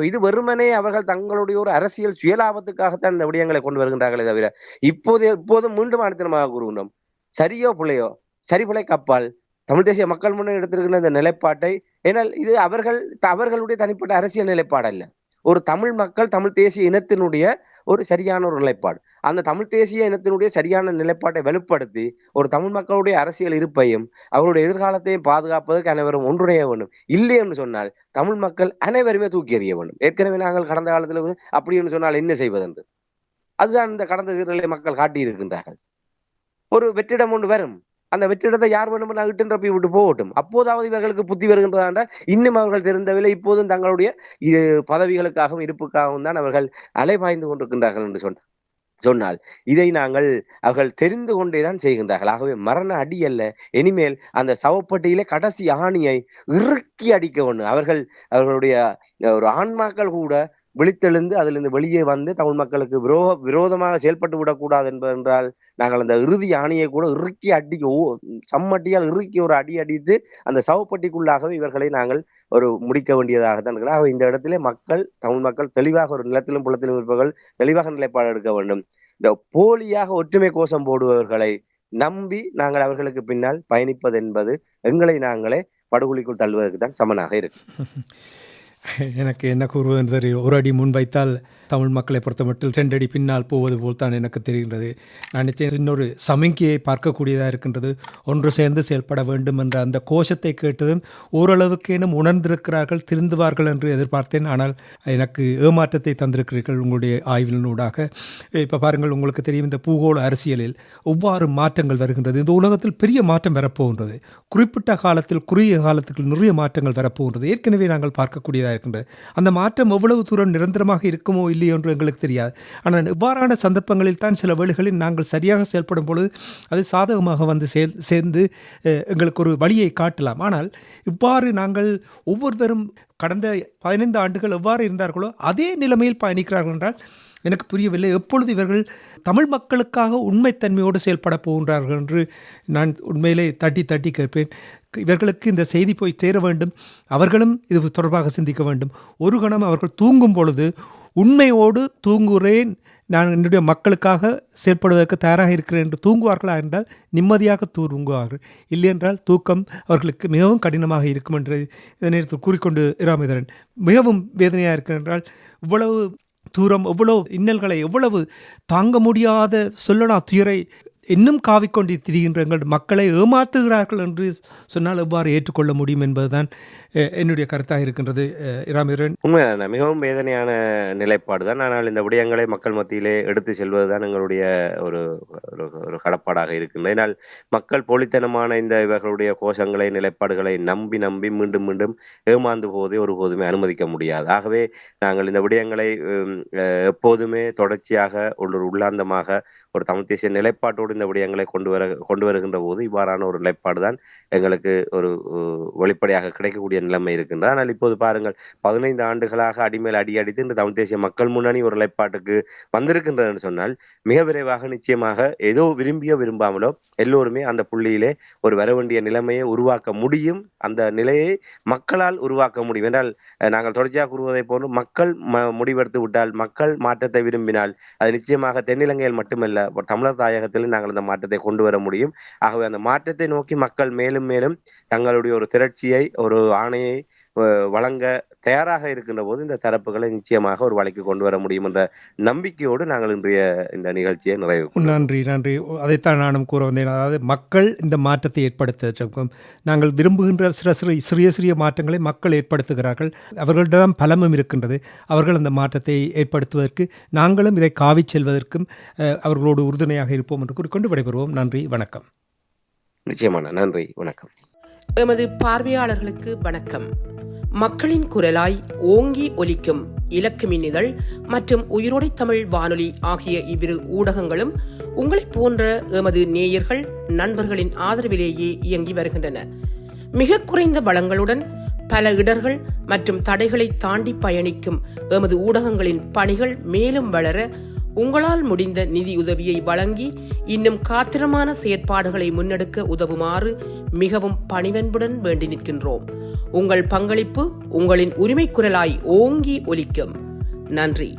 இது வெறுமனே அவர்கள் தங்களுடைய ஒரு அரசியல் சுயலாபத்துக்காகத்தான் இந்த விடயங்களை கொண்டு வருகின்றார்களே தவிர இப்போதும் மீண்டும் அனுத்தினமாக கூறுகின்றோம், சரியோ பிள்ளையோ சரிபுலைக்கு அப்பால் தமிழ் தேசிய மக்கள் முன்னணி எடுத்திருக்கின்ற இந்த நிலைப்பாட்டை, ஏனால் இது அவர்களுடைய தனிப்பட்ட அரசியல் நிலைப்பாடு அல்ல, ஒரு தமிழ் மக்கள் தமிழ் தேசிய இனத்தினுடைய ஒரு சரியான ஒரு நிலைப்பாடு. அந்த தமிழ் தேசிய இனத்தினுடைய சரியான நிலைப்பாட்டை வலுப்படுத்தி ஒரு தமிழ் மக்களுடைய அரசியல் இருப்பையும் அவருடைய எதிர்காலத்தையும் பாதுகாப்பதற்கு அனைவரும் ஒன்றுணைய வேண்டும். இல்லை என்று சொன்னால் தமிழ் மக்கள் அனைவருமே தூக்கி எறிய வேண்டும். ஏற்கனவே நாங்கள் கடந்த காலத்தில் அப்படி என்று சொன்னால் என்ன செய்வதென்று அதுதான் இந்த கடந்த தேர்தலை மக்கள் காட்டியிருக்கின்றார்கள். ஒரு வெற்றிடம் ஒன்று வரும், அந்த வெற்றிடத்தை யார் வேணும் இட்டுன்றப்பி விட்டு போகட்டும். அப்போதாவது இவர்களுக்கு புத்தி வருகின்றதா என்றால் இன்னும் அவர்கள் தெரிந்தவில்லை. இப்போதும் தங்களுடைய பதவிகளுக்காகவும் இருப்புக்காகவும் தான் அவர்கள் அலைபாய்ந்து கொண்டிருக்கின்றார்கள் என்று சொன்னால் இதை அவர்கள் தெரிந்து கொண்டேதான் செய்கின்றார்கள். ஆகவே மரண அடி அல்ல, இனிமேல் அந்த சவப்பட்டியிலே கடைசி ஆணியை இறுக்கி அடிக்க வேண்டும். அவர்களுடைய ஒரு ஆன்மாக்கள் கூட விழித்தெழுந்து அதிலிருந்து வெளியே வந்து தமிழ் மக்களுக்கு விரோதமாக செயல்பட்டு விடக்கூடாது என்பதென்றால் நாங்கள் அந்த இறுதி ஆணையை கூட இறுக்கி சம்மட்டியால் இறுக்கி ஒரு அடி அடித்து அந்த சவப்பட்டிக்குள்ளாகவே இவர்களை நாங்கள் ஒரு முடிக்க வேண்டியதாகத்தான் இருக்கிறார். இந்த இடத்திலே தமிழ் மக்கள் தெளிவாக ஒரு நிலத்திலும் புலத்திலும் இருப்பவர்கள் தெளிவாக நிலைப்பாடு எடுக்க வேண்டும். இந்த போலியாக ஒற்றுமை கோஷம் போடுபவர்களை நம்பி நாங்கள் அவர்களுக்கு பின்னால் பயணிப்பது என்பது எங்களை நாங்களே படுகொலிக்குள் தள்ளுவதற்கு தான் சமனாக இருக்கு. எனக்கு என்ன கூறுவது தெரியும், ஒரு அடி முன் வைத்தால் தமிழ் மக்களை பொறுத்த மட்டும் 2 அடி பின்னால் போவது போல் தான் எனக்கு தெரிகின்றது. நான் நிச்சயம் இன்னொரு சமிக்கையை பார்க்கக்கூடியதாக இருக்கின்றது. ஒன்று சேர்ந்து செயல்பட வேண்டும் என்ற அந்த கோஷத்தை கேட்டதும் ஓரளவுக்கேனும் உணர்ந்திருக்கிறார்கள், திருந்துவார்கள் என்று எதிர்பார்த்தேன். ஆனால் எனக்கு ஏமாற்றத்தை தந்திருக்கிறீர்கள் உங்களுடைய ஆய்வினூடாக. இப்போ பாருங்கள், உங்களுக்கு தெரியும் இந்த பூகோள அரசியலில் எவ்வாறு மாற்றங்கள் வருகின்றது. இந்த உலகத்தில் பெரிய மாற்றம் வரப்போகின்றது. குறிப்பிட்ட காலத்தில் குறுகிய காலத்துக்கு நிறைய மாற்றங்கள் வரப்போகின்றது. ஏற்கனவே நாங்கள் பார்க்கக்கூடியதாக இருக்கின்றது. அந்த மாற்றம் எவ்வளவு தூரம் நிரந்தரமாக இருக்குமோ இல்லை என்று எங்களுக்கு தெரியாது. ஆனால் இவ்வாறான சந்தர்ப்பங்களில் தான் சில வேளைகளில் நாங்கள் சரியாக செயல்படும் பொழுது அது சாதகமாக வந்து சேர்ந்து எங்களுக்கு ஒரு வழியை காட்டலாம். ஆனால் இவ்வாறு நாங்கள் ஒவ்வொருவரும் கடந்த 15 ஆண்டுகள் எவ்வாறு இருந்தார்களோ அதே நிலைமையில் பயணிக்கிறார்கள் என்றால் எனக்கு புரியவில்லை. எப்பொழுது இவர்கள் தமிழ் மக்களுக்காக உண்மைத்தன்மையோடு செயல்பட போகின்றார்கள் என்று நான் உண்மையிலே தட்டி கேட்பேன். இவர்களுக்கு இந்த செய்தி போய் சேர வேண்டும். அவர்களும் இது தொடர்பாக சிந்திக்க வேண்டும். ஒரு கணம் அவர்கள் தூங்கும் பொழுது உண்மையோடு தூங்குகிறேன், நான் என்னுடைய மக்களுக்காக செயல்படுவதற்கு தயாராக இருக்கிறேன் என்று தூங்குவார்களா என்றால் நிம்மதியாக தூங்குவார்கள். இல்லை என்றால் தூக்கம் அவர்களுக்கு மிகவும் கடினமாக இருக்கும் என்று இந்த நேரத்தில் கூறிக்கொண்டு இராமேந்திரன், மிகவும் வேதனையாக இருக்கிற என்றால் இவ்வளவு தூரம் எவ்வளவு இன்னல்களை எவ்வளவு தாங்க முடியாத சொல்லனா துயரை இன்னும் காவிக்கொண்டு திரிகின்ற எங்கள் மக்களை ஏமாற்றுகிறார்கள் என்று சொன்னால் எவ்வாறு ஏற்றுக்கொள்ள முடியும் என்பதுதான் என்னுடைய கருத்தாக இருக்கின்றது. இராமேந்திரன், உண்மையான மிகவும் வேதனையான நிலைப்பாடு தான். ஆனால் இந்த விடயங்களை மக்கள் மத்தியிலே எடுத்து செல்வதுதான் எங்களுடைய ஒரு ஒரு கடப்பாடாக இருக்கின்றது. ஏனால் மக்கள் போலித்தனமான இவர்களுடைய கோஷங்களை நிலைப்பாடுகளை நம்பி மீண்டும் மீண்டும் ஏமாந்து போவதை ஒருபோதுமே அனுமதிக்க முடியாது. ஆகவே நாங்கள் இந்த விடயங்களை எப்போதுமே தொடர்ச்சியாக ஒரு உள்ளாந்தமாக ஒரு தமிழ் தேசிய நிலைப்பாட்டோடு இந்த விடயங்களை கொண்டு வருகின்ற போது இவ்வாறான ஒரு நிலைப்பாடு தான் எங்களுக்கு ஒரு வெளிப்படையாக கிடைக்கக்கூடிய நிலைமை இருக்கின்றது. ஆனால் இப்போது பாருங்கள், 15 ஆண்டுகளாக அடிமேல் அடி அடித்து இந்த தமிழ் தேசிய மக்கள் முன்னணி ஒரு நிலைப்பாட்டுக்கு வந்திருக்கின்றது சொன்னால் மிக விரைவாக நிச்சயமாக ஏதோ விரும்பியோ விரும்பாமலோ எல்லோருமே அந்த புள்ளியிலே ஒரு வர வேண்டிய நிலைமையை உருவாக்க முடியும். அந்த நிலையை மக்களால் உருவாக்க முடியும் என்றால், நாங்கள் தொடர்ச்சியாக கூறுவதை போன்று மக்கள் முடிவெடுத்து விட்டால், மக்கள் மாற்றத்தை விரும்பினால், அது நிச்சயமாக தென்னிலங்கையில் மட்டுமல்ல தமிழர் தாயகத்தில் நாங்கள் அந்த மாற்றத்தை கொண்டு வர முடியும். ஆகவே அந்த மாற்றத்தை நோக்கி மக்கள் மேலும் மேலும் தங்களுடைய ஒரு திரட்சியை, ஒரு ஆணையை வழங்க தயாராக இருக்கின்ற போது இந்த தரப்புகளை நிச்சயமாக ஒரு வழிக்கு கொண்டு வர முடியும் என்ற நம்பிக்கையோடு நாங்கள் இன்றைய இந்த நிகழ்ச்சியை நிறைவு. நன்றி. அதைத்தான் நானும் கூற வந்தேன். அதாவது மக்கள் இந்த மாற்றத்தை ஏற்படுத்த நாங்கள் விரும்புகின்ற சிறிய மாற்றங்களை மக்கள் ஏற்படுத்துகிறார்கள். அவர்களிடம் பலமும் இருக்கின்றது. அவர்கள் அந்த மாற்றத்தை ஏற்படுத்துவதற்கு நாங்களும் இதை காவிச் செல்வதற்கும் அவர்களோடு உறுதுணையாக இருப்போம் என்று கூறிக்கொண்டு விடைபெறுவோம். நன்றி, வணக்கம். நிச்சயமான நன்றி, வணக்கம். எமது பார்வையாளர்களுக்கு வணக்கம். மக்களின் குரலாய் ஓங்கி ஒலிக்கும் இலக்கு மின்னிதழ் மற்றும் உயிரோடை தமிழ் வானொலி ஆகிய இவ்விரு ஊடகங்களும் உங்களைப் போன்ற எமது நேயர்கள் நண்பர்களின் ஆதரவிலேயே இயங்கி வருகின்றன. மிக குறைந்த வளங்களுடன் பல இடர்கள் மற்றும் தடைகளை தாண்டி பயணிக்கும் எமது ஊடகங்களின் பணிகள் மேலும் வளர உங்களால் முடிந்த நிதியுதவியை வழங்கி இன்னும் காத்திரமான செயற்பாடுகளை முன்னெடுக்க உதவுமாறு மிகவும் பணிவன்புடன் வேண்டி நிற்கின்றோம். உங்கள் பங்களிப்பு உங்களின் உரிமை குரலாய் ஓங்கி ஒலிக்கும். நன்றி.